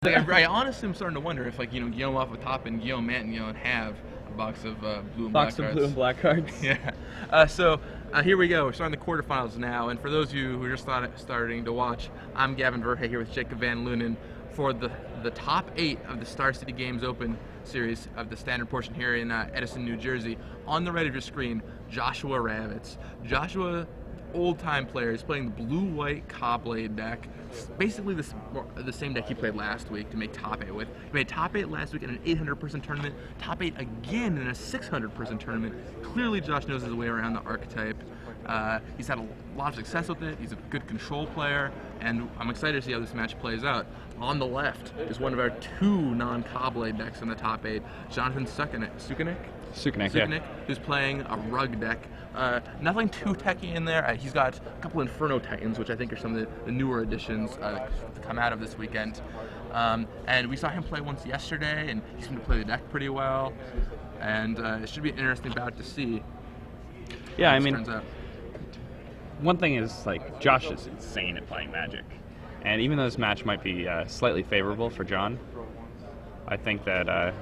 Like, I honestly am starting to wonder if, like, Guillaume off the top and Guillaume Manton, have a box of blue and black cards. Box of blue and black cards. Yeah. So here we go. We're starting the quarterfinals now. And for those of you who are just starting to watch, I'm Gavin Verhey here with Jacob Van Lunen for the top 8 of the Star City Games Open series of the standard portion here in Edison, New Jersey. On the right of your screen, Joshua Ravitz. Joshua, old-time player, is playing the blue-white Cobblade deck. It's basically the same deck he played last week to make top 8 with. He made top 8 last week in an 800-person tournament, top 8 again in a 600-person tournament. Clearly Josh knows his way around the archetype. He's had a lot of success with it. He's a good control player, and I'm excited to see how this match plays out. On the left is one of our 2 non-Cobblade decks in the top 8, Jonathan Sukenik, yeah. who's playing a rug deck. Nothing too techy in there. He's got a couple Inferno Titans, which I think are some of the newer additions to come out of this weekend. And we saw him play once yesterday, and he seemed to play the deck pretty well. And it should be an interesting bout to see. Yeah, I mean, one thing is, like, Josh is insane at playing Magic. And even though this match might be slightly favorable for John, I think that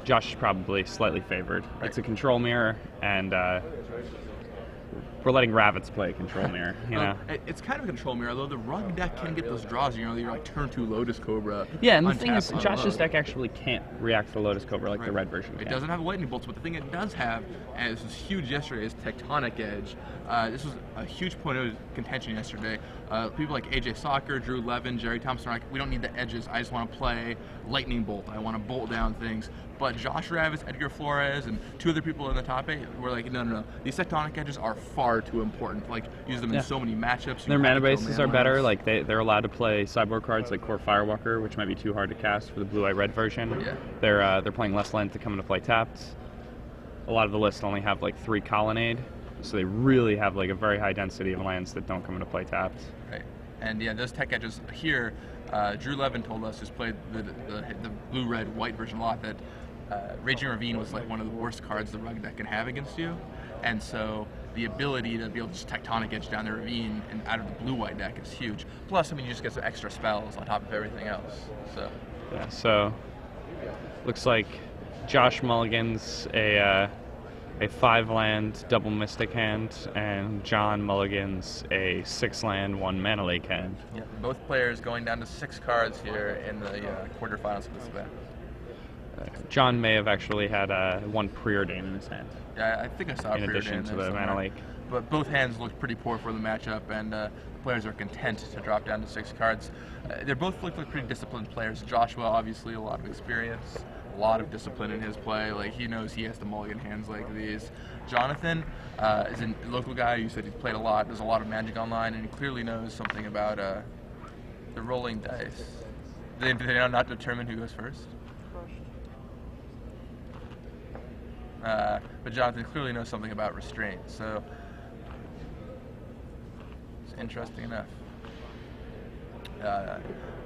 Josh is probably slightly favored. Right. It's a control mirror, and we're letting Ravitz play a control mirror, you know? It's kind of a control mirror, although the rug deck can get those draws, you're like turn 2 Lotus Cobra. Yeah, and the thing is, Josh's deck actually can't react to Lotus Cobra like the red version can. It doesn't have lightning bolts, but the thing it does have, and this was huge yesterday, is Tectonic Edge. This was a huge point of contention yesterday. People like AJ Soccer, Drew Levin, Jerry Thompson are like, we don't need the edges, I just want to play lightning bolt, I want to bolt down things. But Josh Ravitz, Edgar Flores, and 2 other people in the top 8 were like, no. These Tectonic Edges are far too important. Like, use them in so many matchups. Their mana bases are better. Like, they're allowed to play sideboard cards like Core Firewalker, which might be too hard to cast for the blue-eye-red version. Yeah. They're playing less land to come into play tapped. A lot of the lists only have like 3 Colonnade, so they really have like a very high density of lands that don't come into play tapped. Right. And yeah, those tech edges here, Drew Levin told us, who's played the blue-red-white version a lot, that Raging Ravine was like one of the worst cards the rug deck can have against you, and so the ability to be able to just Tectonic Edge down the Ravine and out of the blue-white deck is huge. Plus, I mean, you just get some extra spells on top of everything else. So yeah, so looks like Josh mulligans a 5-land double Mystic hand, and John mulligans a 6-land 1 Mana Lake hand. Yeah, both players going down to 6 cards here in the quarterfinals of this event. John may have actually had 1 Preordain in his hand. Yeah, I think I saw in addition to the Mana Lake. But both hands looked pretty poor for the matchup, and the players are content to drop down to 6 cards. They're both look like pretty disciplined players. Joshua, obviously, a lot of experience, a lot of discipline in his play. Like, he knows he has to mulligan hands like these. Jonathan is a local guy. You said he's played a lot, does a lot of Magic online, and he clearly knows something about the rolling dice. Did they not determine who goes first? But Jonathan clearly knows something about restraint, so it's interesting enough. I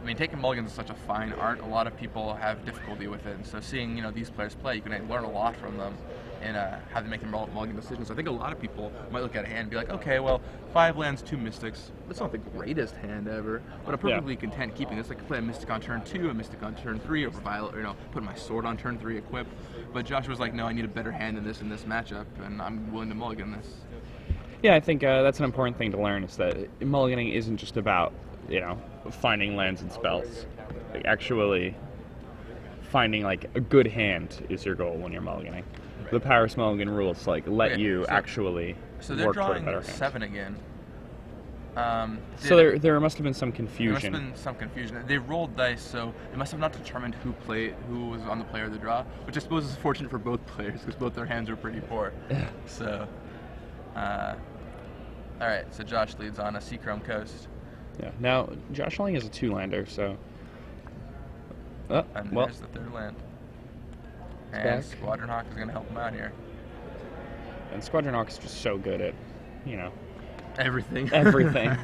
mean, taking mulligans is such a fine art. A lot of people have difficulty with it, and so seeing these players play, you can learn a lot from them and how they make their mulligan decisions. I think a lot of people might look at a hand and be like, okay, well, 5 lands, 2 mystics. That's not the greatest hand ever, but I'm perfectly content keeping this. I could play a mystic on turn 2, a mystic on turn 3, or violet, or put my sword on turn 3 equipped. But Josh was like, no, I need a better hand than this in this matchup, and I'm willing to mulligan this. Yeah, I think that's an important thing to learn, is that mulliganing isn't just about finding lands and spells. Like, actually finding like a good hand is your goal when you're mulliganing. Right. The Paris mulligan rules let you actually they're work toward a drawing better 7 again. So there must have been some confusion. There must have been some confusion. They rolled dice, so they must have not determined who was on the player of the draw, which I suppose is fortunate for both players because both their hands were pretty poor. So, all right. So Josh leads on a Seachrome Coast. Yeah. Now Josh only has a 2-lander, so. And there's the 3rd land. And Squadron Hawk is going to help him out here. And Squadron Hawk is just so good at, everything. Everything.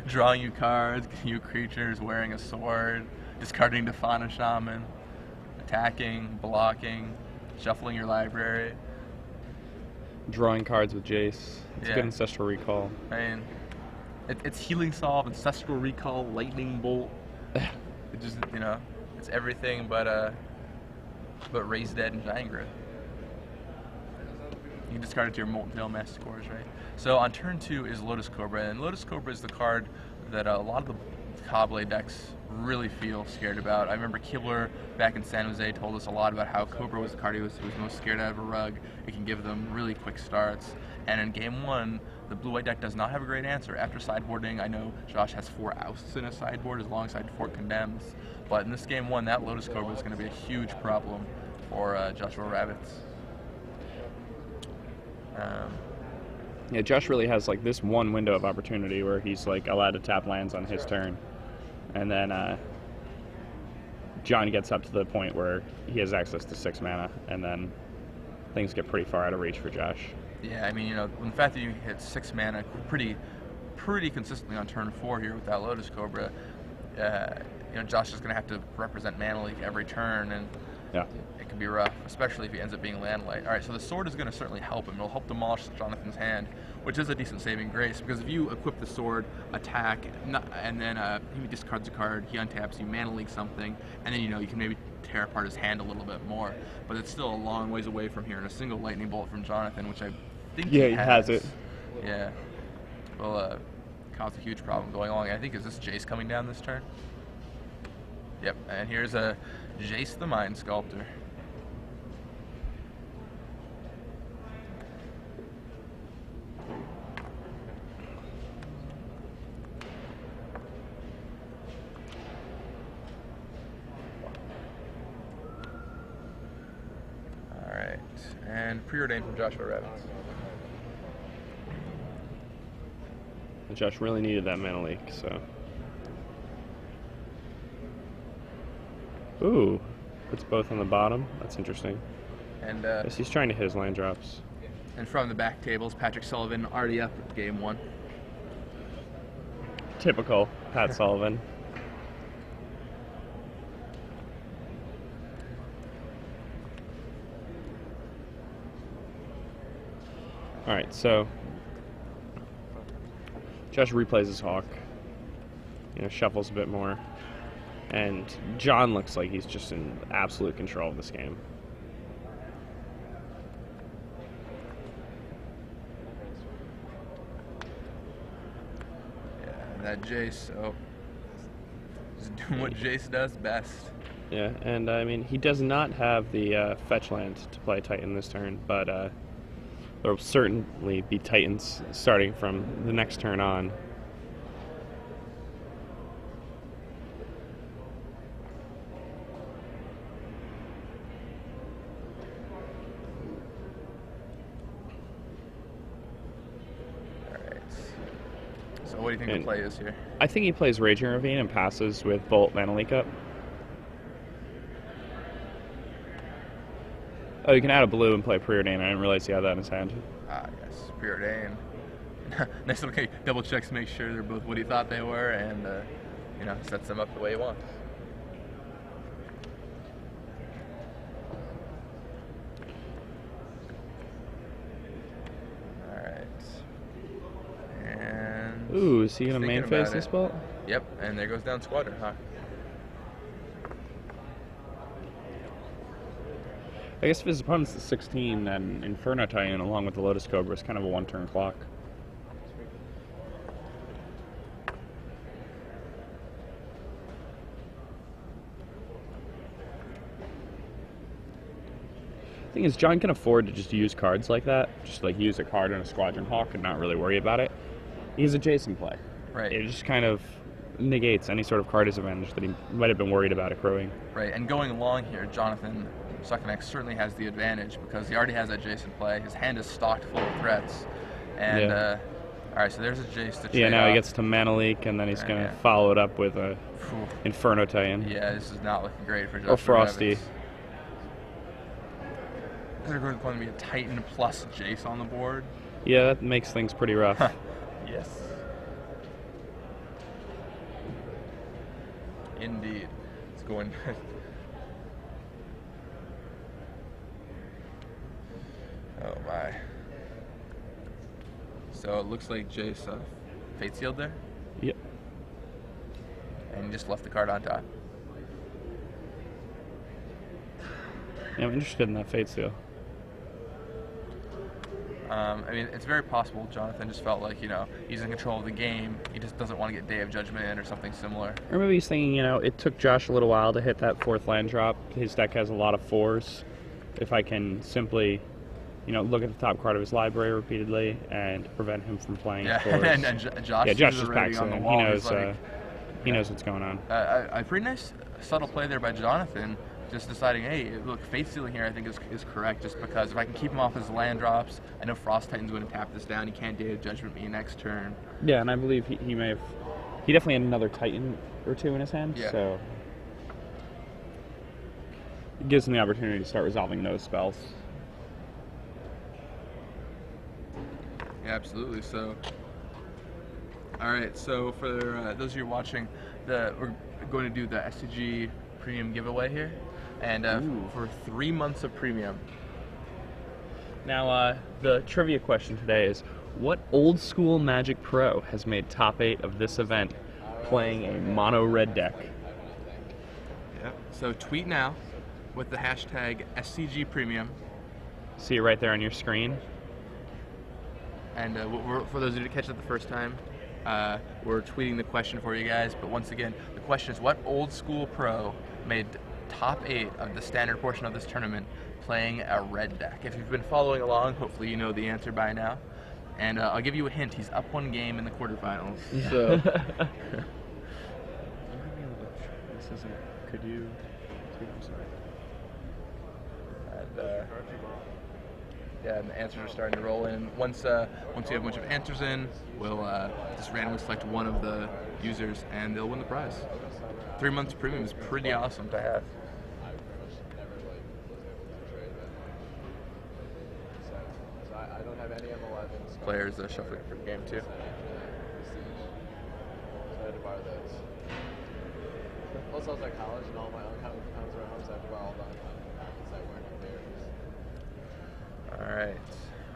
Drawing you cards, getting you creatures, wearing a sword, discarding Defana Shaman, attacking, blocking, shuffling your library. Drawing cards with Jace. It's good Ancestral Recall. I mean, it's Healing Solve, Ancestral Recall, Lightning Bolt. It just, it's everything but Raised Dead and Giant Growth. You can discard it to your Molten Veil Masticores, right? So on turn 2 is Lotus Cobra, and Lotus Cobra is the card that a lot of the Caw-Blade decks really feel scared about. I remember Kibler back in San Jose told us a lot about how Cobra was the card he was most scared out of a rug. It can give them really quick starts. And in game 1, the blue-white deck does not have a great answer. After sideboarding, I know Josh has 4 ousts in his sideboard alongside 4 condemns. But in this game 1, that Lotus Cobra is going to be a huge problem for Joshua Ravitz. Yeah, Josh really has like this one window of opportunity where he's like allowed to tap lands on his turn, and then John gets up to the point where he has access to 6 mana, and then things get pretty far out of reach for Josh. Yeah, I mean, the fact that you hit 6 mana pretty consistently on turn 4 here with that Lotus Cobra, Josh is going to have to represent Mana Leak every turn, and yeah, it can be rough, especially if he ends up being Landlight. All right, so the sword is going to certainly help him. It'll help demolish Jonathan's hand, which is a decent saving grace, because if you equip the sword, attack, and then he discards a card, he untaps, you Mana Leak something, and then you can maybe tear apart his hand a little bit more. But it's still a long ways away from here, and a single lightning bolt from Jonathan, which I think he has it. Yeah, will cause a huge problem going along. I think, is this Jace coming down this turn? Yep, and here's a Jace the Mind Sculptor. Alright, and Preordained from Joshua Ravitz. Josh really needed that Mana Leak, so. Ooh, puts both on the bottom. That's interesting. And yes, he's trying to hit his land drops. And from the back tables, Patrick Sullivan already up at game 1. Typical Pat Sullivan. All right, so Josh replays his Hawk. Shuffles a bit more. And John looks like he's just in absolute control of this game. Yeah, and that Jace, just doing what Jace does best. Yeah, and I mean, he does not have the fetch land to play Titan this turn, but there will certainly be Titans starting from the next turn on. So what do you think the play is here? I think he plays Raging Ravine and passes with Bolt Mana Leak up. Oh, you can add a blue and play Preordain. I didn't realize he had that in his hand. Ah, yes, Preordain. Nice little double checks to make sure they're both what he thought they were, and sets them up the way he wants. Ooh, is he going to main phase this bolt? Yep, and there goes down Squadron Hawk. I guess if his opponent's the 16, then Inferno Titan along with the Lotus Cobra is kind of a one-turn clock. The thing is, John can afford to just use cards like that, just like use a card on a Squadron Hawk and not really worry about it. He's a Jason play. Right. It just kind of negates any sort of card disadvantage that he might have been worried about accruing. Right, and going along here, Jonathan Sukenik certainly has the advantage because he already has that Jason play. His hand is stocked full of threats. And, all right, so there's a Jace to trade now off. he gets to Mana Leak, and then he's going to follow it up with a Inferno Titan. Yeah, this is not looking great for Joshua Or Frosty. Ravitz. They're going to be a Titan plus Jace on the board. Yeah, that makes things pretty rough. Yes. Indeed. It's going... Oh my. So it looks like Jace Fate Sealed there? Yep. And just left the card on top. Yeah, I'm interested in that fate seal. I mean, it's very possible Jonathan just felt like, he's in control of the game. He just doesn't want to get Day of Judgment in or something similar. Or maybe he's thinking, it took Josh a little while to hit that 4th land drop. His deck has a lot of 4s. If I can simply, look at the top card of his library repeatedly and prevent him from playing 4s. and Josh, Josh just packs on the in. wall. He knows what's going on. A pretty nice subtle play there by Jonathan. Just deciding, hey, look, Fate Sealing here I think is correct, just because if I can keep him off his land drops, I know Frost Titan's going to tap this down. He can't Day of Judgment me next turn. Yeah, and I believe he definitely had another Titan or 2 in his hand, so it gives him the opportunity to start resolving those spells. Yeah, absolutely. So, all right, so for those of you watching, we're going to do the SCG Premium giveaway here. And for 3 months of premium. Now, the trivia question today is, what old school Magic Pro has made top 8 of this event playing a mono red deck? Yep. So tweet now with the hashtag SCG Premium. See it right there on your screen. And for those of you who catch it the first time, we're tweeting the question for you guys. But once again, the question is, what old school pro made top 8 of the standard portion of this tournament playing a red deck? If you've been following along, hopefully you know the answer by now. And I'll give you a hint, he's up 1 game in the quarterfinals. Yeah. So could you I'm sorry. And, yeah, and the answers are starting to roll in. Once you have a bunch of answers in, we'll just randomly select one of the users and they'll win the prize. 3 months premium is pretty awesome to have. Players shuffling for the game too. Plus, I was at college and all my own accounts were home, so I had to buy all the All right.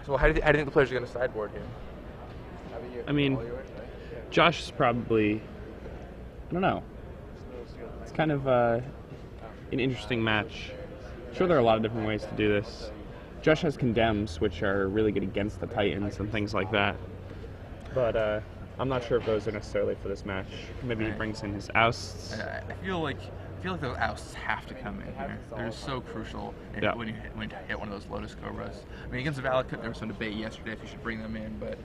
So how do you think the players are going to sideboard here? I mean, Josh is probably, I don't know. It's kind of an interesting match. Sure, there are a lot of different ways to do this. Josh has Condemns, which are really good against the Titans and things like that. But I'm not sure if those are necessarily for this match. Maybe he brings in his ousts. I feel like those ousts have to come in here. They're so crucial when you hit one of those Lotus Cobras. I mean, against the Valakut, there was some debate yesterday if you should bring them in, but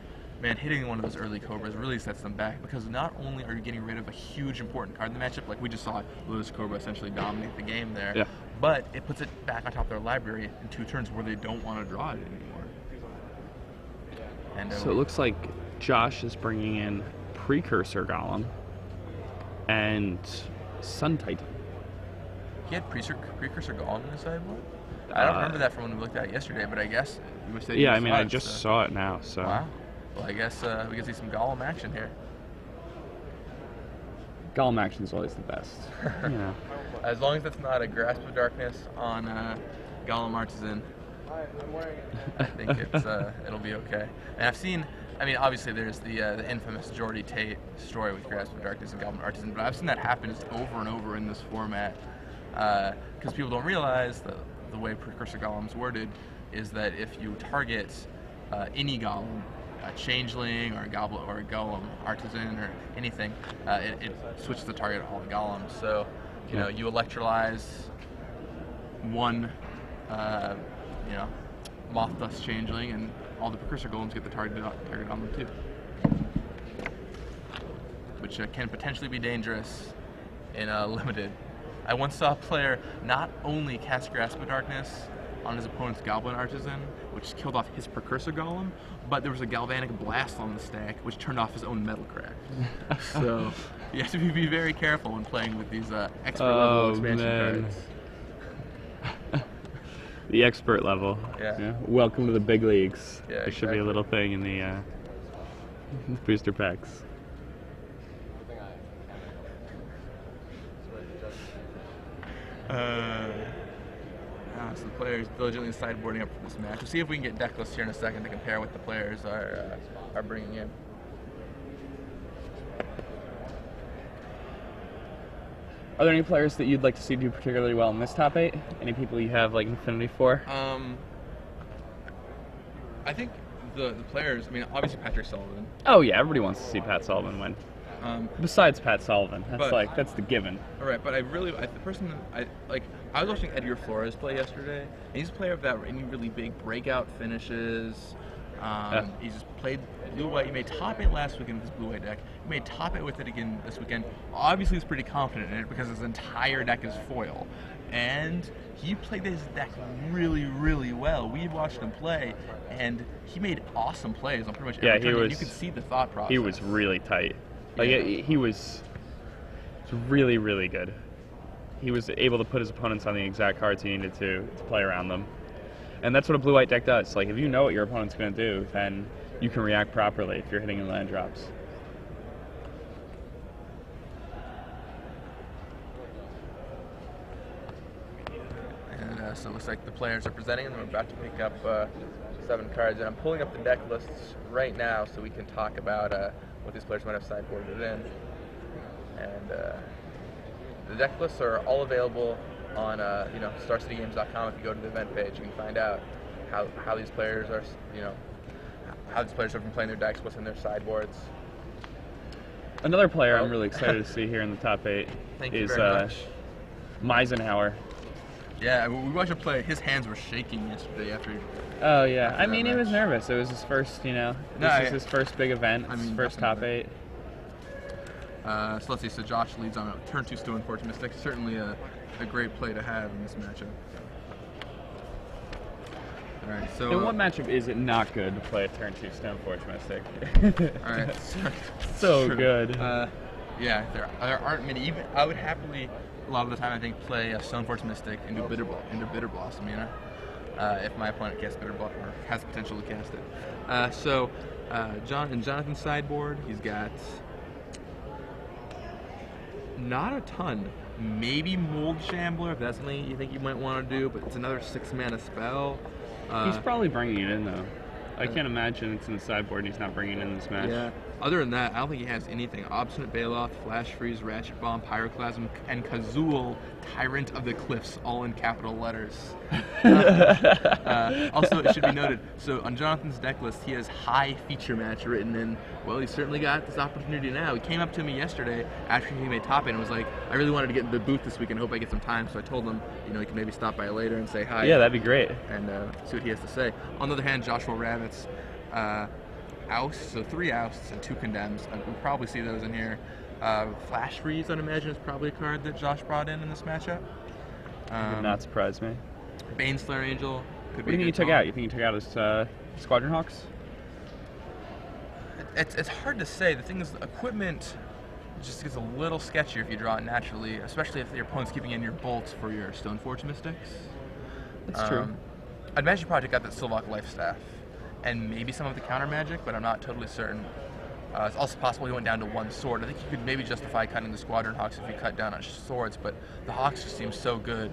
man, hitting one of those early Cobras really sets them back, because not only are you getting rid of a huge important card in the matchup, like we just saw Lotus Cobra essentially dominate the game there, but it puts it back on top of their library in 2 turns where they don't want to draw it anymore. And, so it looks like Josh is bringing in Precursor Golem and Sun Titan. He had Precursor Golem in his sideboard? I don't remember that from when we looked at it yesterday, but I guess you must say yeah, I mean, I just saw it now, so. Wow. Well, I guess we can see some Golem action here. Golem action is always the best. As long as that's not a Grasp of Darkness on Golem Artisan, I think it'll be okay. And I've seen, I mean, obviously there's the infamous Jordy Tate story with Grasp of Darkness and Golem Artisan, but I've seen that happen just over and over in this format, because people don't realize that the way Precursor Golem's worded is that if you target any Golem, a Changeling or a Goblin or a Golem Artisan or anything, it switches the target of all the Golems. So, you electrolyze one, Moth Dust Changeling, and all the Precursor Golems get the target on them too, which can potentially be dangerous in limited. I once saw a player not only cast Grasp of Darkness on his opponent's Goblin Artisan, which killed off his Precursor Golem, but there was a Galvanic Blast on the stack, which turned off his own Metal Crack. So you have to be very careful when playing with these expert level expansion cards. The expert level. Yeah. Welcome to the big leagues. Yeah, there should be a little thing in the booster packs. So the players diligently sideboarding up for this match. We'll see if we can get deck lists here in a second to compare what the players are bringing in. Are there any players that you'd like to see do particularly well in this top 8? Any people you have like affinity for? I think the players. I mean, obviously Patrick Sullivan. Oh yeah, everybody wants to see Pat Sullivan win. Besides Pat Sullivan, that's the given. All right, but I was watching Edgar Flores play yesterday, and he's a player without any really big breakout finishes. He just played blue white. He made top 8 last weekend with his blue white deck. He made top 8 with it again this weekend. Obviously, he's pretty confident in it because his entire deck is foil, and he played his deck really, really well. We watched him play, and he made awesome plays on pretty much every turn. You could see the thought process. He was really tight. Like he was really, really good. He was able to put his opponents on the exact cards he needed to play around them. And that's what a blue-white deck does. Like, if you know what your opponent's going to do, then you can react properly if you're hitting in land drops. And so it looks like the players are presenting, and we're about to pick up 7 cards. And I'm pulling up the deck lists right now so we can talk about what these players might have sideboarded in. And the deck lists are all available on StarCityGames.com. If you go to the event page, you can find out how these players are, how these players have been playing their decks, what's in their sideboards. Another player I'm really excited to see here in the top 8 is Meisenhower. Yeah, we watched him play. His hands were shaking yesterday after. Oh yeah, I mean he was nervous. It was his first, this is his first big event. His first top 8. So let's see. So Josh leads on a turn 2 Stoneforge Mystic. Certainly a great play to have in this matchup. All right. So in what matchup is it not good to play a turn 2 Stoneforge Mystic? All right. So good. Yeah, there aren't many. Even I would happily, a lot of the time, I think, play a Stoneforge Mystic into Bitter Blossom. If my opponent casts Bitter Blossom or has the potential to cast it. So in Jonathan's sideboard, he's got not a ton. Maybe Mold Shambler, if that's something you think you might want to do, but it's another 6-mana spell. He's probably bringing it in, though. I can't imagine it's in the sideboard and he's not bringing it in this match. Yeah. Other than that, I don't think he has anything. Obstinate Baloth, Flash Freeze, Ratchet Bomb, Pyroclasm, and Kazul, Tyrant of the Cliffs, all in capital letters. Also, it should be noted, so on Jonathan's deck list, he has high feature match written in. Well, he's certainly got this opportunity now. He came up to me yesterday after he made top 8 and was like, I really wanted to get in the booth this week and hope I get some time. So I told him, he can maybe stop by later and say hi. Yeah, that'd be great. And see what he has to say. On the other hand, Joshua Ravitz, ousts, so 3 ousts and 2 condemns. We'll probably see those in here. Flash Freeze, I'd imagine, is probably a card that Josh brought in this matchup. Would not surprise me. Baneslayer Angel could be. What do you think he took out? You think he took out his Squadron Hawks? It's hard to say. The thing is, the equipment just gets a little sketchier if you draw it naturally, especially if your opponent's keeping in your bolts for your Stoneforge Mystics. That's true. I'd imagine you probably got that Sylvok Life Staff and maybe some of the counter magic, but I'm not totally certain. It's also possible he went down to 1 sword. I think you could maybe justify cutting the Squadron Hawks if you cut down on swords, but the Hawks just seem so good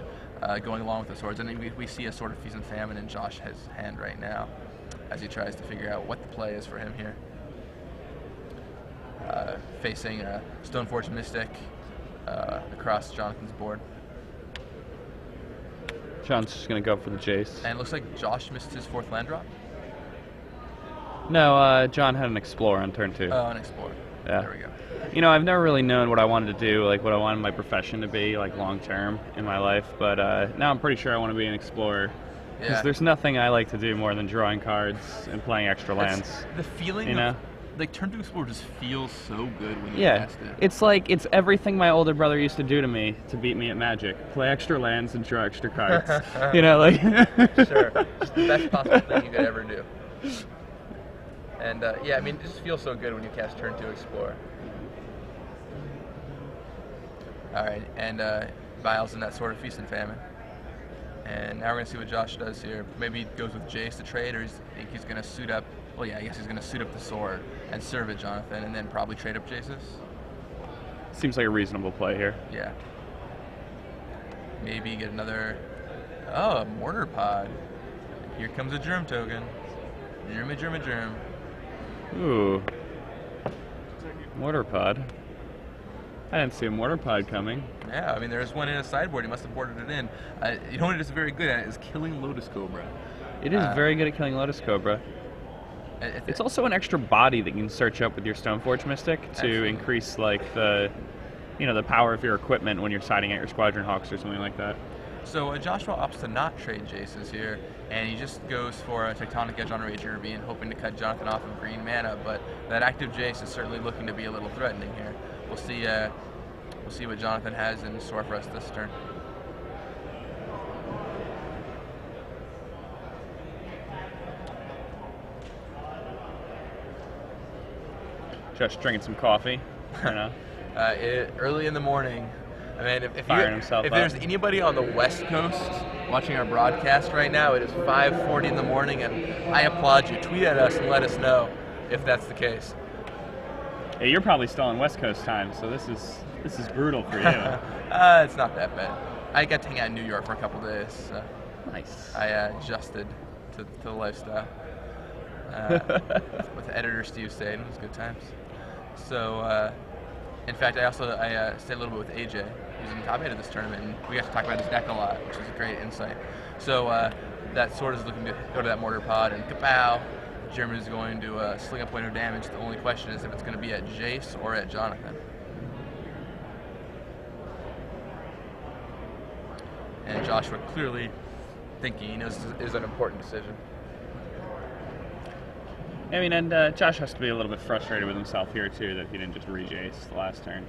going along with the swords. And we see a sort of Feast and Famine in Josh's hand right now as he tries to figure out what the play is for him here. Facing a Stoneforge Mystic across Jonathan's board. John's just going to go for the Jace. And it looks like Josh missed his 4th land drop. No, John had an Explorer on turn 2. Oh, an Explorer. Yeah. There we go. I've never really known what I wanted to do, like what I wanted my profession to be, like long term in my life. But now I'm pretty sure I want to be an Explorer. Because there's nothing I like to do more than drawing cards and playing extra lands. The feeling of, turn 2 Explorer just feels so good when you cast it. It's everything my older brother used to do to me to beat me at Magic. Play extra lands and draw extra cards. Sure. Just the best possible thing you could ever do. And it just feels so good when you cast turn 2 Explorer. All right, and Vile's in that sort of Feast and Famine. And now we're going to see what Josh does here. Maybe he goes with Jace to trade, or he's going to suit up. Well, yeah, I guess he's going to suit up the sword and serve it Jonathan, and then probably trade up Jace's. Seems like a reasonable play here. Yeah. Maybe get another. Oh, a Mortar Pod. Here comes a Germ token. Germ. Ooh. Mortar Pod. I didn't see a mortar pod coming. Yeah, I mean, there's one in a sideboard. He must have boarded it in. You know what it is very good at is killing Lotus Cobra. It is very good at killing Lotus Cobra. It's also an extra body that you can search up with your Stoneforge Mystic to Absolutely. increase like the power of your equipment when you're siding at your Squadron Hawks or something like that. So Joshua opts to not trade Jaces here, and he just goes for a Tectonic Edge on Rager Being, hoping to cut Jonathan off of green mana, but that active Jace is certainly looking to be a little threatening here. We'll see what Jonathan has in store for us this turn. Just drinking some coffee, you know. Early in the morning. I mean, if there's anybody on the West Coast watching our broadcast right now, it is 5:40 in the morning, and I applaud you. Tweet at us and let us know if that's the case. Yeah, you're probably still on West Coast time, so this is brutal for you. It's not that bad. I got to hang out in New York for a couple days. So Nice. I adjusted to the lifestyle. With editor Steve Sadin, it was good times. So, in fact, I stayed a little bit with AJ, who's in the top 8 of this tournament, and we got to talk about his deck a lot, which is a great insight. So that sword is looking to go to that mortar pod, and kapow! German is going to sling a point of damage. The only question is if it's going to be at Jace or at Jonathan. And Joshua clearly thinking he knows this is an important decision. I mean, and Josh has to be a little bit frustrated with himself here, too, that he didn't just re-Jace the last turn.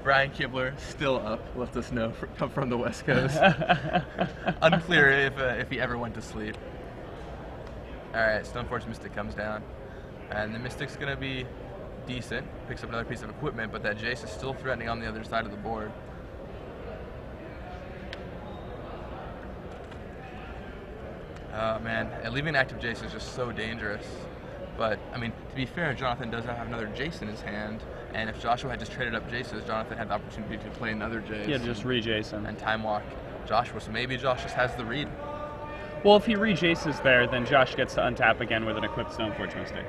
Brian Kibler, still up, left us know, come from the West Coast. Unclear if he ever went to sleep. Alright, Stoneforge Mystic comes down. And the Mystic's going to be decent. Picks up another piece of equipment, but that Jace is still threatening on the other side of the board. Oh man, and leaving an active Jace is just so dangerous. But, I mean, to be fair, Jonathan does not have another Jace in his hand, and if Joshua had just traded up Jaces, Jonathan had the opportunity to play another Jace. Yeah, just re-Jace him. And time walk Joshua, so maybe Josh just has the read. Well, if he re-Jaces there, then Josh gets to untap again with an equipped Stoneforge Mystic.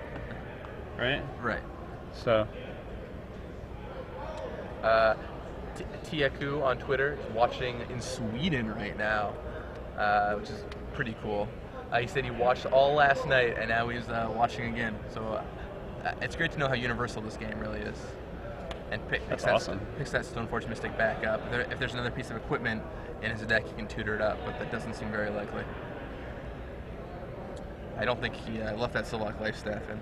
Right? Right. So. Tiaku on Twitter is watching in Sweden right now, which is pretty cool. He said he watched all last night, and now he's watching again. So it's great to know how universal this game really is. And picks that Stoneforge Mystic back up. If there's another piece of equipment in his deck, he can tutor it up, but that doesn't seem very likely. I don't think he left that Silvok Life Staff in.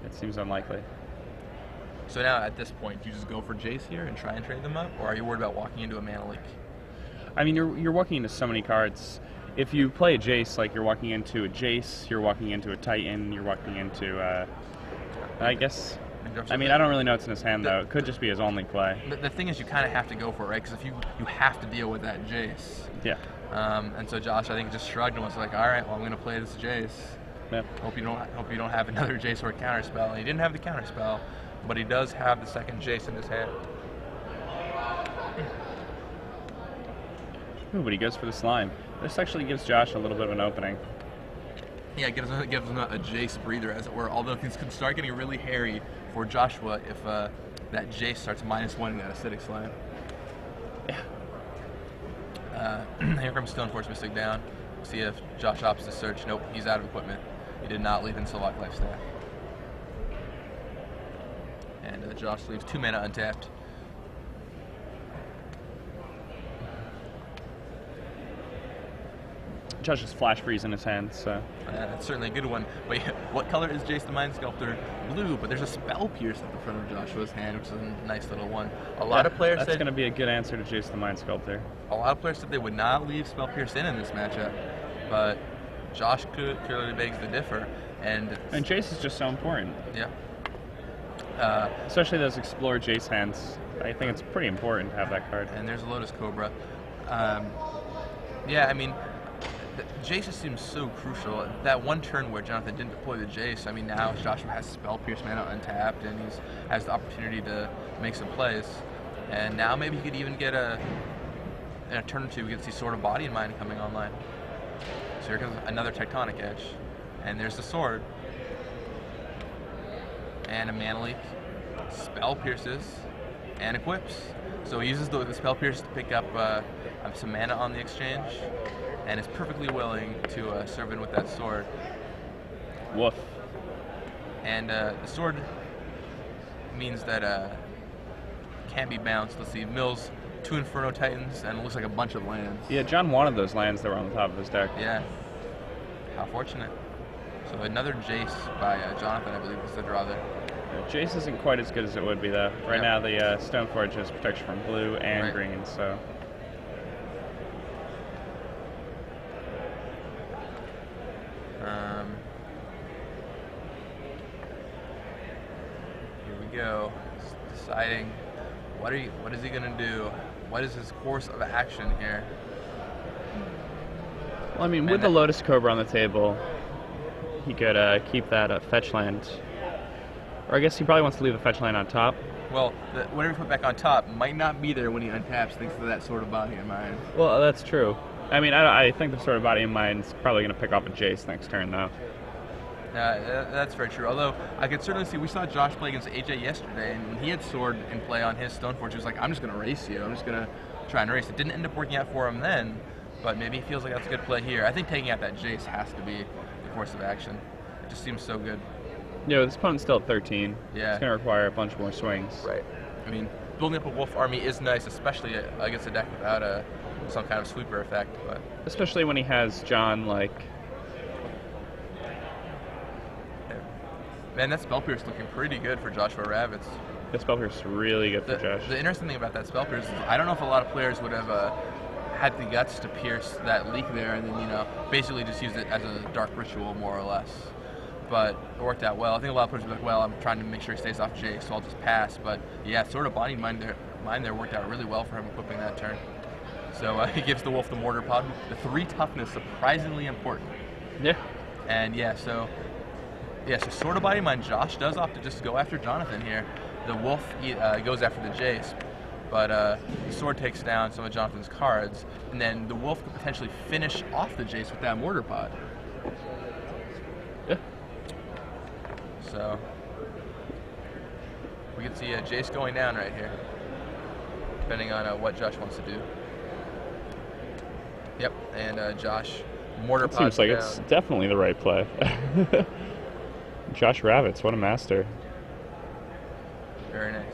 It seems unlikely. So now, at this point, do you just go for Jace here and try and trade them up, or are you worried about walking into a mana leak? I mean, you're walking into so many cards. If you play a Jace, like you're walking into a Jace, you're walking into a Titan, you're walking into, I guess. I mean, I don't really know what's in his hand, though. It could just be his only play. The thing is, you kind of have to go for it, right? Because if you have to deal with that Jace. Yeah. And so Josh, I think, just shrugged and was like, "All right, well, I'm going to play this Jace. Yeah. Hope you don't have another Jace or a counterspell." And he didn't have the counterspell, but he does have the second Jace in his hand. Ooh, but he goes for the slime. This actually gives Josh a little bit of an opening. Yeah, it gives him a Jace breather, as it were, although things could start getting really hairy for Joshua if that Jace starts -1 in that acidic slime. Yeah. Here comes Stoneforge Mystic down. See if Josh opts to search. Nope, he's out of equipment. He did not leave in Silvok Life Staff. And Josh leaves 2 mana untapped. Josh has Flash Freeze in his hand, so. That's certainly a good one. Wait, what color is Jace the Mind Sculptor? Blue, but there's a Spell Pierce at the front of Joshua's hand, which is a nice little one. A lot of players said that's going to be a good answer to Jace the Mind Sculptor. A lot of players said they would not leave Spell Pierce in this matchup, but Josh clearly begs to differ. And Jace is just so important. Yeah. Especially those Explore Jace hands. I think it's pretty important to have that card. And there's a Lotus Cobra. Yeah, I mean, Jace just seems so crucial. That one turn where Jonathan didn't deploy the Jace, I mean, now Joshua has Spell Pierce mana untapped, and he has the opportunity to make some plays. And now maybe he could even get in a turn or two, we could see Sword of Body and Mind coming online. So here comes another Tectonic Edge. And there's the sword. and a mana leak, spell pierces, and equips. So he uses the spell pierce to pick up some mana on the exchange, and is perfectly willing to serve in with that sword. Woof. And the sword means that can't be bounced. Let's see, mills 2 Inferno Titans, and it looks like a bunch of lands. Yeah, John wanted those lands that were on the top of his deck. Yeah. How fortunate. So another Jace by Jonathan, I believe, is the draw there. Jace isn't quite as good as it would be, though. Right now, the Stoneforge has protection from blue and green, so... Here we go. Deciding what is he gonna do? What is his course of action here? Well, I mean, with the Lotus Cobra on the table, he could keep that fetch land. Or I guess he probably wants to leave the fetch land on top. Well, whatever he put back on top might not be there when he untaps thanks to that sort of body in mind. Well, that's true. I mean, I think the sort of body in mind is probably going to pick off a Jace next turn, though. That's very true. Although, I could certainly see, we saw Josh play against AJ yesterday, and when he had sword in play on his Stoneforge, he was like, I'm just going to race you. I'm just going to try and race. It didn't end up working out for him then, but maybe he feels like that's a good play here. I think taking out that Jace has to be the course of action. It just seems so good. Yeah, this opponent's still at 13. Yeah. It's going to require a bunch more swings. Right. I mean, building up a wolf army is nice, especially against a deck without some kind of sweeper effect. But especially when he has John, like... Man, that Spell Pierce looking pretty good for Joshua Ravitz. The Spell Pierce is really good for Josh. The interesting thing about that Spell Pierce is I don't know if a lot of players would have had the guts to pierce that leak there and then, basically just use it as a dark ritual, more or less. But it worked out well. I think a lot of players would be like, well, I'm trying to make sure he stays off Jace, so I'll just pass. But yeah, sort of Binding Mind there worked out really well for him equipping that turn. So he gives the wolf the Mortar Pod. The 3 toughness, surprisingly important. Yeah. And so sort of Binding Mind, Josh does opt to just go after Jonathan here. The wolf goes after the Jace, but the sword takes down some of Jonathan's cards, and then the wolf could potentially finish off the Jace with that Mortar Pod. Yeah. So we can see Jace going down right here, depending on what Josh wants to do. Yep, and Josh Mortar Pod. Seems like down. It's definitely the right play. Josh Ravitz, what a master. Very nice.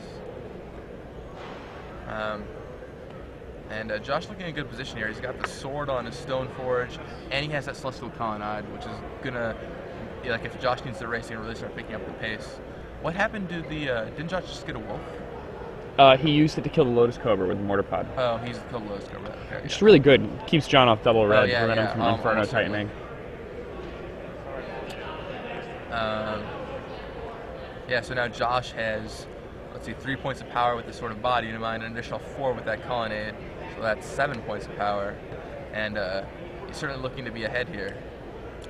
And Josh looking in a good position here. He's got the sword on his Stoneforge, and he has that Celestial Colonnade, which is gonna, like, if Josh needs to race, he can really start picking up the pace. What happened to didn't Josh just get a wolf? He used it to kill the Lotus Cobra with the Mortar Pod. Oh, he's killed the Lotus Cobra. Okay, it's really good. Keeps John off double red, prevent him from Inferno almost tightening. So now Josh has, let's see, 3 points of power with this sort of body in mind, an additional 4 with that Colonnade, so that's 7 points of power, and he's certainly looking to be ahead here.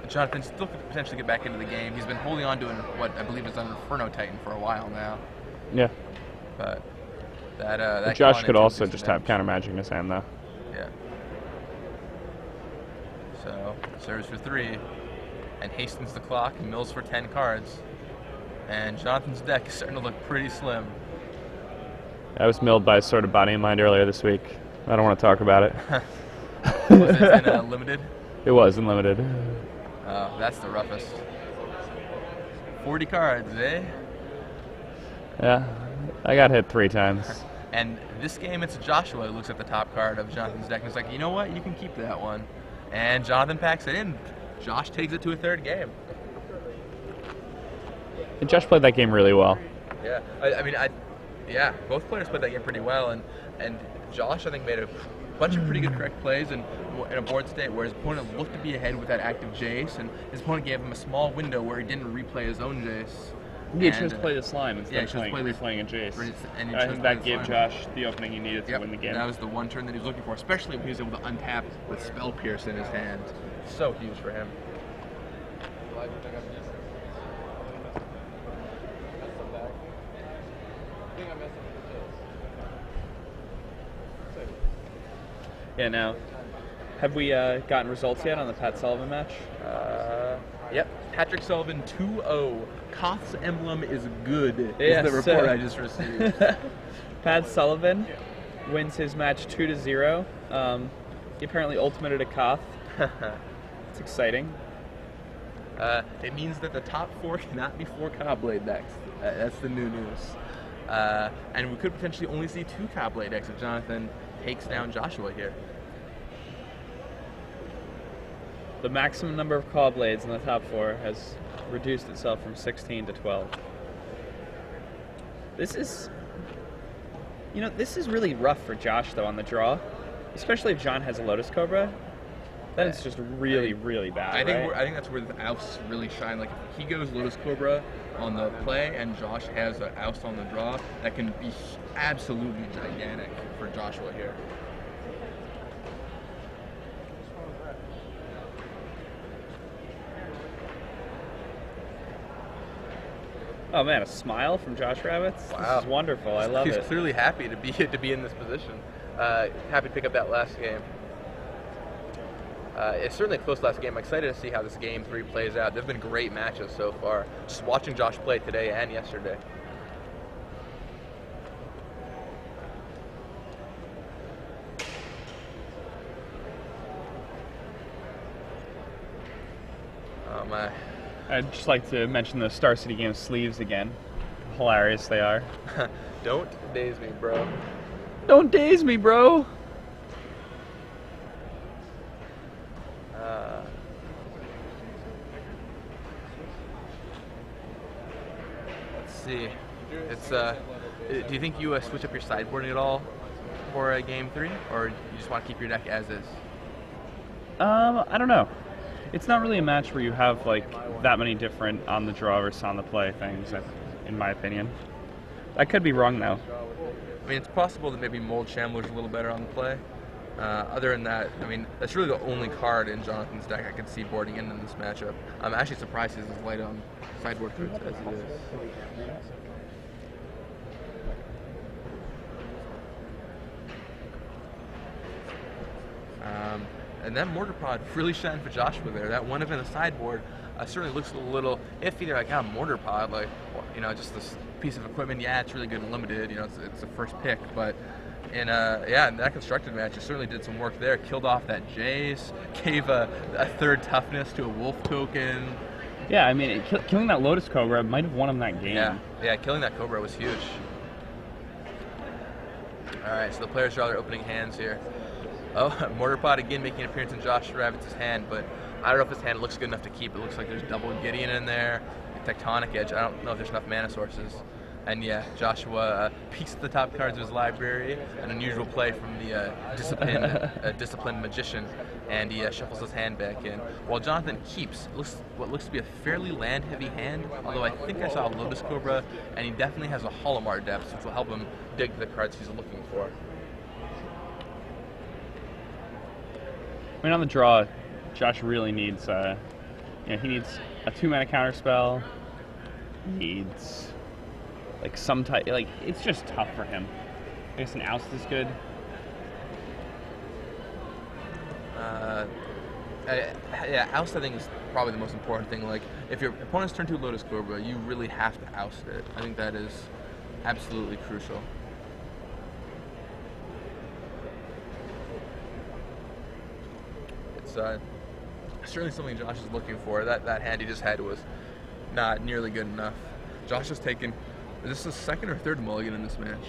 Jonathan still could potentially get back into the game. He's been holding on to what I believe is an Inferno Titan for a while now. Yeah. But that Josh could also just have counter magic in his hand, though. Yeah. So serves for 3, and hastens the clock and mills for 10 cards. And Jonathan's deck is starting to look pretty slim. I was milled by Sort of Body and Mind earlier this week. I don't want to talk about it. Was it in limited? It was in limited. Oh, that's the roughest. 40 cards, eh? Yeah, I got hit 3 times. And this game, it's Joshua who looks at the top card of Jonathan's deck and is like, you know what, you can keep that one. And Jonathan packs it in. Josh takes it to a 3rd game. And Josh played that game really well. Yeah, both players played that game pretty well, and Josh, I think, made a bunch of pretty good correct plays in a board state where his opponent looked to be ahead with that active Jace, and his opponent gave him a small window where he didn't replay his own Jace. He chose to play the slime instead of replaying a Jace. And I think that gave Josh the opening he needed to win the game. That was the one turn that he was looking for, especially when he was able to untap with Spell Pierce in his hand. So huge for him. Yeah, now, have we gotten results yet on the Pat Sullivan match? Yep. Patrick Sullivan 2-0. Koth's emblem is good. Yeah, is the report I just received. Pat Sullivan wins his match 2-0. He apparently ultimated a Koth. It's exciting. It means that the top 4 cannot be 4 Cobblade decks. That's the new news. And we could potentially only see 2 Cobblade decks if Jonathan takes down Joshua here. The maximum number of call blades in the top 4 has reduced itself from 16 to 12. This is really rough for Josh though on the draw, especially if John has a Lotus Cobra. Then it's just really, really bad. I think right? I think that's where the ousts really shine. Like if he goes Lotus Cobra on the play and Josh has an oust on the draw, that can be absolutely gigantic for Joshua here. Oh man, a smile from Josh Ravitz. Wow. This is wonderful. I love He's it. clearly happy to be in this position. Happy to pick up that last game. It's certainly a close last game. I'm excited to see how this game 3 plays out. There's been great matches so far. Just watching Josh play today and yesterday. I'd just like to mention the Star City Games sleeves again. Hilarious they are. Don't daze me, bro. Don't daze me, bro. Let's see. It's do you think you switch up your sideboarding at all for game 3, or you just want to keep your deck as is? I don't know. It's not really a match where you have like that many different on the draw versus on the play things, in my opinion. I could be wrong though. I mean, it's possible that maybe Mold Shambler's a little better on the play. Other than that, I mean, that's really the only card in Jonathan's deck I could see boarding in this matchup. I'm actually surprised he's as light on sideboard fruits as he is. And that Mortar Pod really shined for Joshua there. That one event of sideboard certainly looks a little iffy. They're like, Mortar Pod, like, you know, just this piece of equipment. Yeah, it's really good and limited. You know, it's a first pick, but in that constructed match, it certainly did some work there. Killed off that Jace, gave a 3rd toughness to a Wolf token. Yeah, I mean, killing that Lotus Cobra might have won him that game. Yeah, killing that Cobra was huge. All right, so the players draw their opening hands here. Oh, Mortar Pod again making an appearance in Josh Ravitz's hand, but I don't know if his hand looks good enough to keep. It looks like there's double Gideon in there, a Tectonic Edge. I don't know if there's enough mana sources. And yeah, Joshua peeks at the top cards of his library, an unusual play from the disciplined magician, and he shuffles his hand back in. While Jonathan keeps what looks to be a fairly land-heavy hand, although I think I saw a Lotus Cobra, and he definitely has a Holomar Depths, which will help him dig the cards he's looking for. I mean, on the draw, Josh really needs, he needs a 2-mana counterspell. Needs like some type, like it's just tough for him. I guess an oust is good. Yeah, oust I think is probably the most important thing. Like, if your opponent's turn 2 Lotus Cobra, you really have to oust it. I think that is absolutely crucial. It's certainly something Josh is looking for. That hand he just had was not nearly good enough. Josh has taken, is this the 2nd or 3rd mulligan in this match?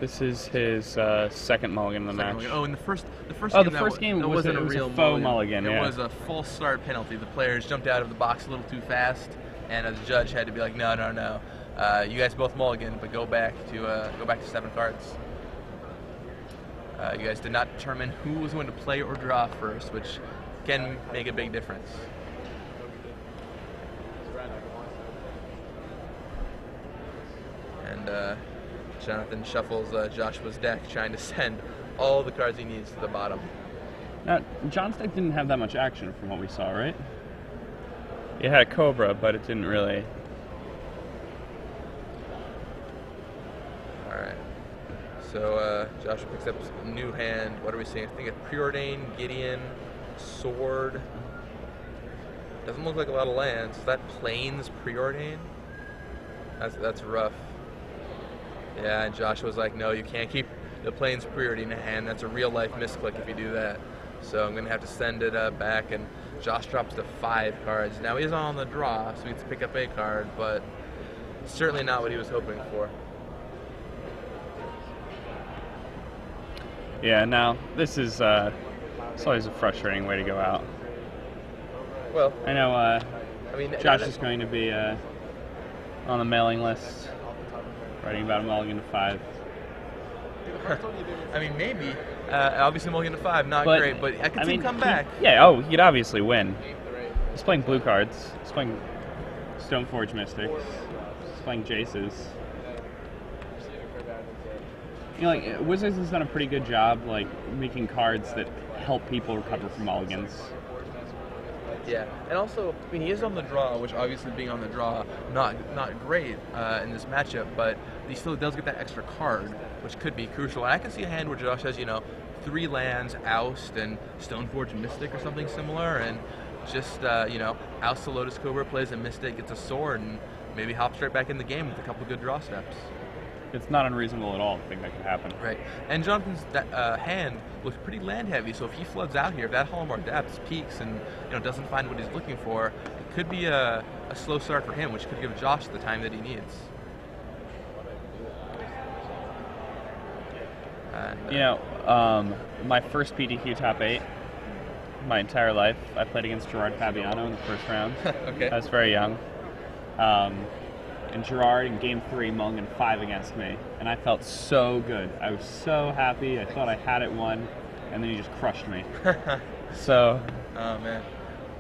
This is his 2nd mulligan in the match. Mulligan. Oh, and the first game wasn't a real faux mulligan. It was a false start penalty. The players jumped out of the box a little too fast, and the judge had to be like, no. You guys both mulligan, but go back to 7 cards. You guys did not determine who was going to play or draw first, which can make a big difference. And Jonathan shuffles Joshua's deck, trying to send all the cards he needs to the bottom. Now, John's deck didn't have that much action from what we saw, right? It had a Cobra, but it didn't really. Alright. So Joshua picks up a new hand. What are we seeing? I think it's Preordain, Gideon, Sword, Doesn't look like a lot of lands. Is that Plains Preordain? That's rough. Yeah, and Josh was like, no, you can't keep the Plains Preordain in hand. That's a real-life misclick if you do that. So I'm going to have to send it back, and Josh drops to 5 cards. Now he is on the draw, so he gets to pick up a card, but certainly not what he was hoping for. Yeah, now this is it's always a frustrating way to go out. Well, I know I mean, Josh is going to be on the mailing list, writing about a mulligan to 5. I mean, maybe. Obviously, mulligan to 5, not great, but I could see him come back. Yeah, he'd obviously win. He's playing blue cards. He's playing Stoneforge Mystics. He's playing Jaces. You know, like, Wizards has done a pretty good job, like, making cards that help people recover from mulligans. Yeah, and also, I mean, he is on the draw, which obviously being on the draw, not great in this matchup, but he still does get that extra card, which could be crucial. And I can see a hand where Josh has, 3 lands, Oust, and Stoneforge Mystic or something similar, and just, Oust the Lotus Cobra, plays a Mystic, gets a sword, and maybe hops right back in the game with a couple good draw steps. It's not unreasonable at all to think that could happen. Right. And Jonathan's hand looks pretty land heavy, so if he floods out here, if that Holomore Depths peaks and doesn't find what he's looking for, it could be a slow start for him, which could give Josh the time that he needs. And, my first PTQ top 8, my entire life, I played against Gerard Fabiano in the first round. Okay. I was very young. And Gerard in game 3 mulligan 5 against me, and I felt so good. I was so happy. I thought I had it won, and then he just crushed me. So. Oh man.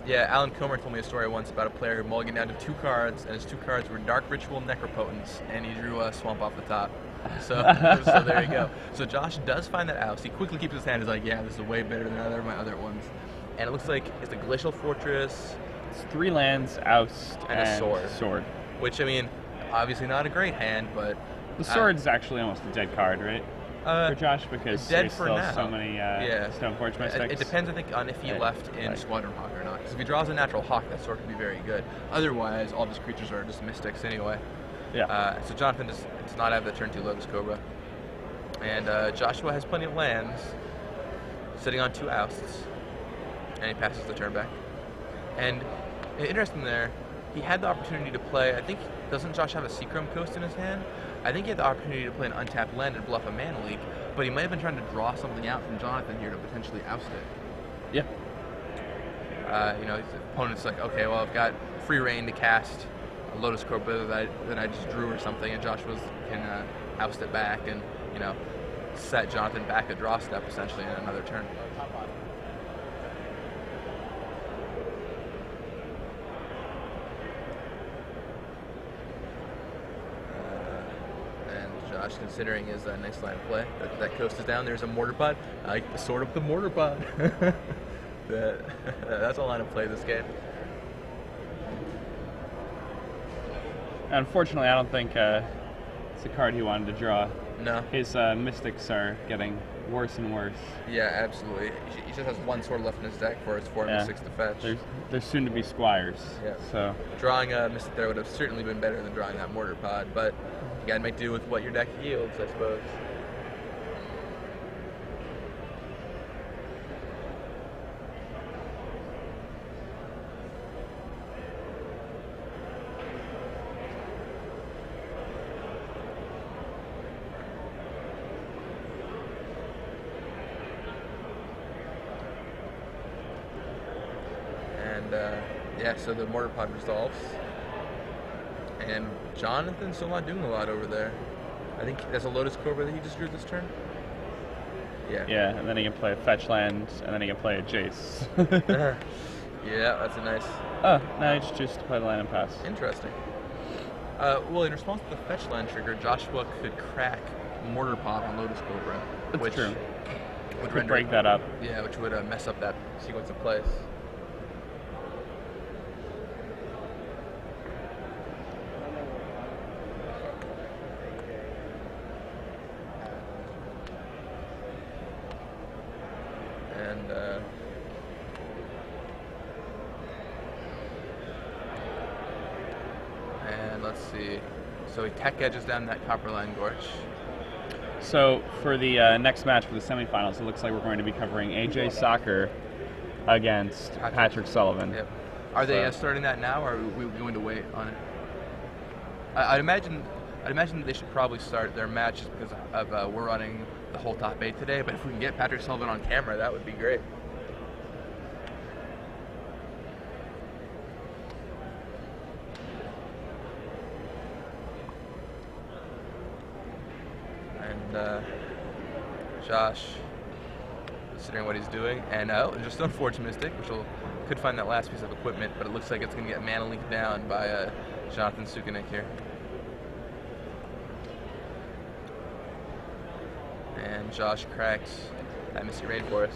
Yeah, Alan Comer told me a story once about a player who mulliganed down to 2 cards, and his 2 cards were Dark Ritual, Necropotence, and he drew a Swamp off the top. So there you go. So Josh does find that Oust. He quickly keeps his hand. He's like, yeah, this is way better than my other ones. And it looks like it's a Glacial Fortress. It's 3 lands, Oust, and a sword. Which, I mean, obviously not a great hand, but the sword's actually almost a dead card, right? For Josh, because there's still so many Stoneforge Mystics. It depends, I think, on if he left in Squadron Hawk or not. Because if he draws a natural Hawk, that sword could be very good. Otherwise, all of his creatures are just Mystics anyway. Yeah. So Jonathan does not have the turn 2 Lotus Cobra. And Joshua has plenty of lands, sitting on 2 Ousts. And he passes the turn back. And interesting there, he had the opportunity to play, I think, doesn't Josh have a Seachrome Coast in his hand? I think he had the opportunity to play an untapped land and bluff a Mana Leak, but he might have been trying to draw something out from Jonathan here to potentially oust it. Yeah. His opponent's like, okay, well, I've got free reign to cast a Lotus Cobra that I just drew or something, and Josh can oust it back and, set Jonathan back a draw step, essentially, in another turn. Josh, considering his next line of play, that coast is down. There's a Mortar Pod. I sort of the Mortar Pod. That's a line of play this game. Unfortunately, I don't think it's a card he wanted to draw. No. His Mystics are getting worse and worse. Yeah, absolutely. He just has 1 sword left in his deck for his 4 and 6 to fetch. There's soon to be Squires. Yeah. So drawing a Mystic there would have certainly been better than drawing that Mortar Pod, but you gotta make do with what your deck yields, I suppose. So the Mortar Pod resolves. And Jonathan's still not doing a lot over there. I think that's a Lotus Cobra that he just drew this turn. Yeah. Yeah, and then he can play a fetch land, and then he can play a Jace. Yeah, that's a nice... Oh, now he just chooses to play the land and pass. Interesting. Well, in response to the fetch land trigger, Joshua could crack Mortar Pod on Lotus Cobra. That's true. Would break that up. Yeah, which would mess up that sequence of plays. let's see. So he tech edges down that Copperline Gorge. So for the next match for the semifinals, it looks like we're going to be covering AJ Soccer against Patrick Sullivan. Yep. Are they starting that now, or are we going to wait on it? I'd imagine that they should probably start their match just because of we're running the whole top 8 today. But if we can get Patrick Sullivan on camera, that would be great. And Josh, considering what he's doing, and just unfortunistic, which could find that last piece of equipment, but it looks like it's going to get mana leaked down by Jonathan Sukenik here. And Josh cracks that Misty Rainforest.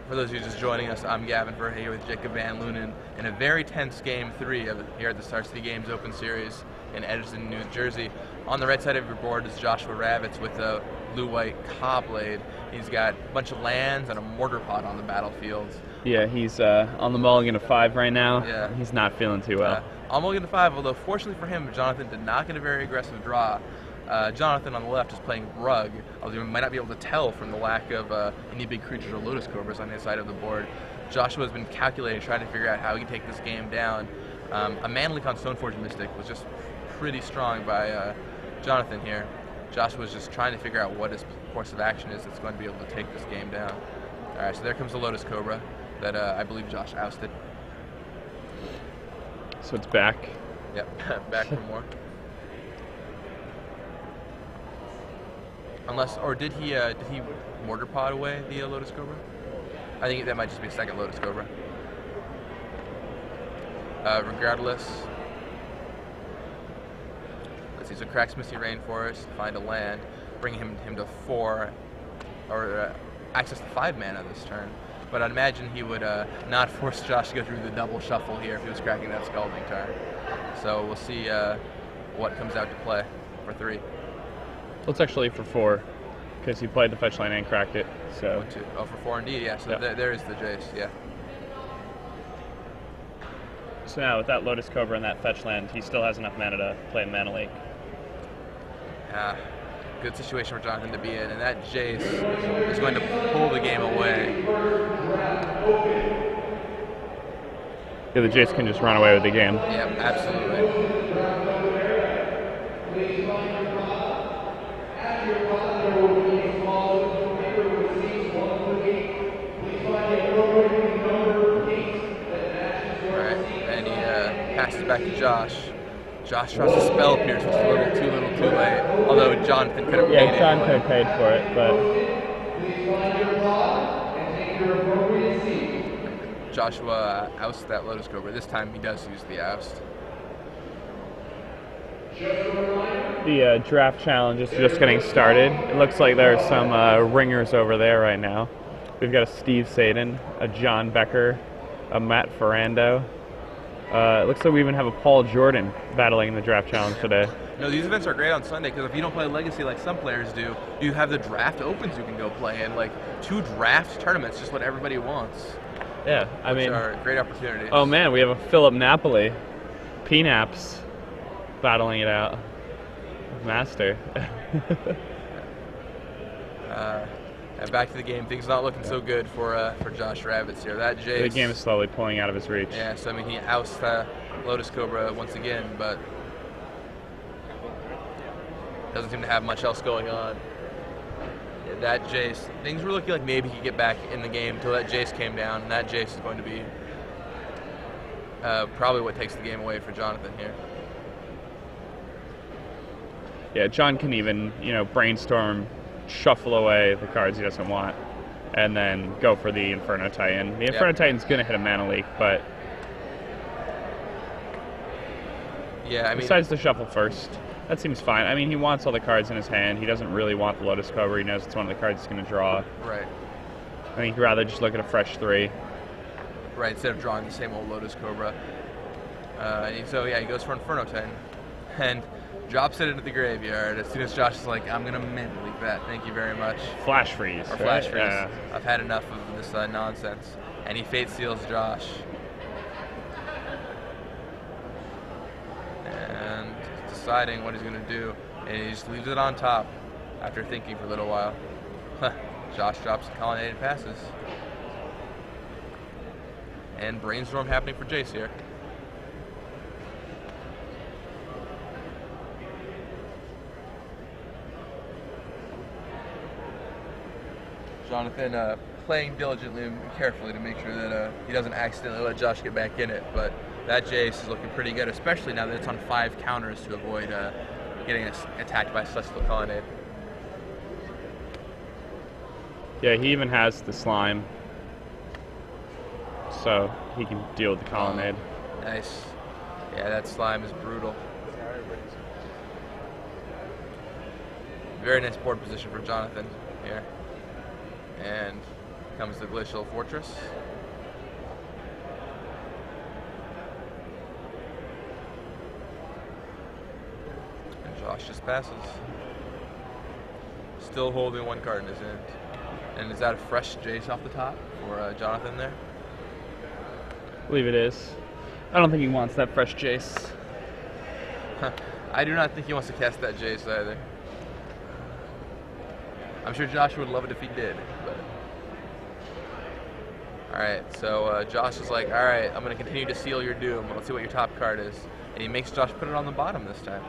For those of you just joining us, I'm Gavin Verhey here with Jacob Van Lunen in a very tense Game 3 here at the Star City Games Open Series in Edgerton, New Jersey. On the right side of your board is Joshua Ravitz with a blue-white Cobblade. He's got a bunch of lands and a mortar pot on the battlefield. Yeah, he's on the mulligan of 5 right now. Yeah. He's not feeling too well. On mulligan of 5, although fortunately for him, Jonathan did not get a very aggressive draw. Jonathan on the left is playing Rug, although you might not be able to tell from the lack of any big creatures or Lotus Cobras on his side of the board. Joshua has been calculating, trying to figure out how he can take this game down. A mana leak on Stoneforge Mystic was just pretty strong by Jonathan here. Joshua was just trying to figure out what his course of action is that's going to be able to take this game down. Alright, so there comes the Lotus Cobra that I believe Josh ousted. So it's back. Yep, back for more. Unless, or did he mortar pot away the Lotus Cobra? I think that might just be a second Lotus Cobra. Regardless, let's see. So cracks Misty Rainforest, find a land, bring him to 4, or access to 5 mana this turn. But I'd imagine he would not force Josh to go through the double shuffle here if he was cracking that Scalding turn. So we'll see what comes out to play for 3. Well, it's actually for 4, because he played the fetch land and cracked it. So 1, 2. Oh, for 4 indeed, yeah. So yep. there is the Jace, yeah. So now with that Lotus Cobra and that fetch land, he still has enough mana to play Mana Leak. Good situation for Jonathan to be in, and that Jace is going to pull the game away. Yeah, the Jace can just run away with the game. Yeah, absolutely. Passes back to Josh. Josh tries to spell pierce, which is a little too late. Although Jonathan could have paid it. Yeah, John could have paid for it, but Joshua ousts that Lotus Cobra. This time he does use the oust. The draft challenge is just getting started. It looks like there are some ringers over there right now. We've got a Steve Sadin, a John Becker, a Matt Ferrando. It looks like we even have a Paul Jordan battling in the draft challenge today. No, these events are great on Sunday because if you don't play Legacy like some players do, you have the draft opens you can go play in. Like 2 draft tournaments, just what everybody wants. Yeah, I mean, are great opportunities. Oh man, we have a Philip Napoli, P-Naps, battling it out. Master. And back to the game. Things not looking so good for Josh Ravitz here. That Jace. The game is slowly pulling out of his reach. Yeah, so I mean he ousts Lotus Cobra once again, but doesn't seem to have much else going on. Yeah, that Jace. Things were looking like maybe he could get back in the game until that Jace came down, and that Jace is going to be probably what takes the game away for Jonathan here. Yeah, John can even, brainstorm, shuffle away the cards he doesn't want, and then go for the Inferno Titan. The Inferno Titan's going to hit a mana leak, but yeah, I mean, decides to shuffle first. That seems fine. I mean, he wants all the cards in his hand. He doesn't really want the Lotus Cobra. He knows it's one of the cards he's going to draw. Right. I think he'd rather just look at a fresh 3. Right, instead of drawing the same old Lotus Cobra. So yeah, he goes for Inferno Titan, and drops it into the graveyard as soon as Josh is like, I'm going to mana leak that. Thank you very much. Flash freeze. Or flash freeze. Yeah. I've had enough of this nonsense. And he Fate Seals Josh. deciding what he's going to do, and he just leaves it on top after thinking for a little while. Josh drops the colonnade and passes. And brainstorm happening for Jace here. Jonathan playing diligently and carefully to make sure that he doesn't accidentally let Josh get back in it, but that Jace is looking pretty good, especially now that it's on 5 counters to avoid getting attacked by Celestial Colonnade. Yeah, he even has the slime, so he can deal with the colonnade. Nice. Yeah, that slime is brutal. Very nice board position for Jonathan here. And comes the Glacial Fortress. And Josh just passes. Still holding 1 card in his hand. And is that a fresh Jace off the top for Jonathan there? I believe it is. I don't think he wants that fresh Jace. I do not think he wants to cast that Jace either. I'm sure Josh would love it if he did. But alright, so Josh is like, alright, I'm going to continue to seal your doom. Let's see what your top card is. And he makes Josh put it on the bottom this time.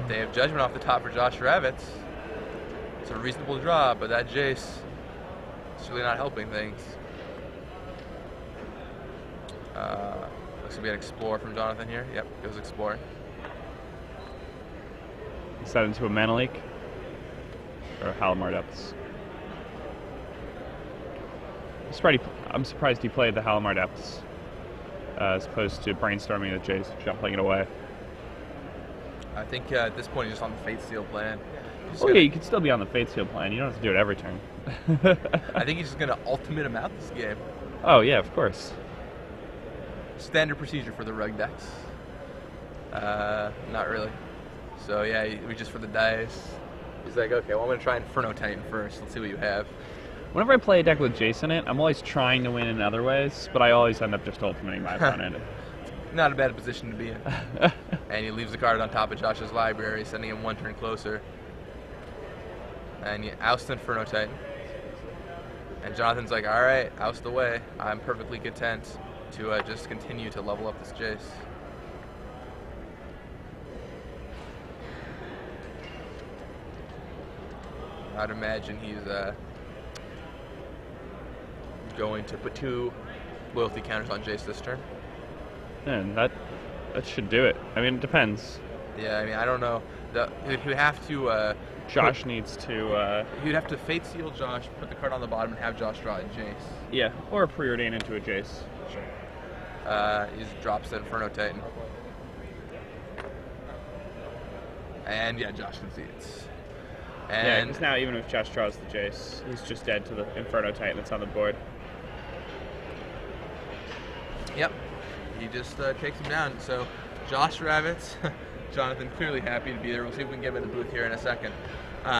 They have Judgment off the top for Josh Ravitz. It's a reasonable draw, but that Jace is really not helping things. Looks like we had Explore from Jonathan here. Yep, goes Exploring. Is that into a Mana Leak? Or Halimar Depths? I'm surprised he played the Halimar Depths as opposed to brainstorming the Jace, shuffling it away. I think at this point he's just on the Fate Seal plan. Oh yeah, you could still be on the Fate Seal plan. You don't have to do it every turn. I think he's just going to ultimate him out this game. Oh yeah, of course. Standard procedure for the rug decks. Not really. So yeah, we just for the dice. He's like, okay, well I'm going to try Inferno Titan first. Let's see what you have. Whenever I play a deck with Jace in it, I'm always trying to win in other ways, but I always end up just ultimating my opponent. Not a bad position to be in. And he leaves the card on top of Josh's library, sending him 1 turn closer. And you oust Inferno Titan. And Jonathan's like, alright, oust away. I'm perfectly content to just continue to level up this Jace. I'd imagine he's going to put 2 loyalty counters on Jace this turn. And that should do it. I mean, it depends. Yeah, I mean, I don't know. He'd have to... Josh needs to... He'd have to Fate Seal Josh, put the card on the bottom, and have Josh draw a Jace. Yeah, or preordain into a Jace. Sure. He just drops the Inferno Titan. And yeah, Josh concedes. And yeah, because now even if Josh draws the Jace, he's just dead to the Inferno Titan that's on the board. Yep. He just takes him down. So Josh Ravitz, Jonathan clearly happy to be there. We'll see if we can get him in the booth here in a second.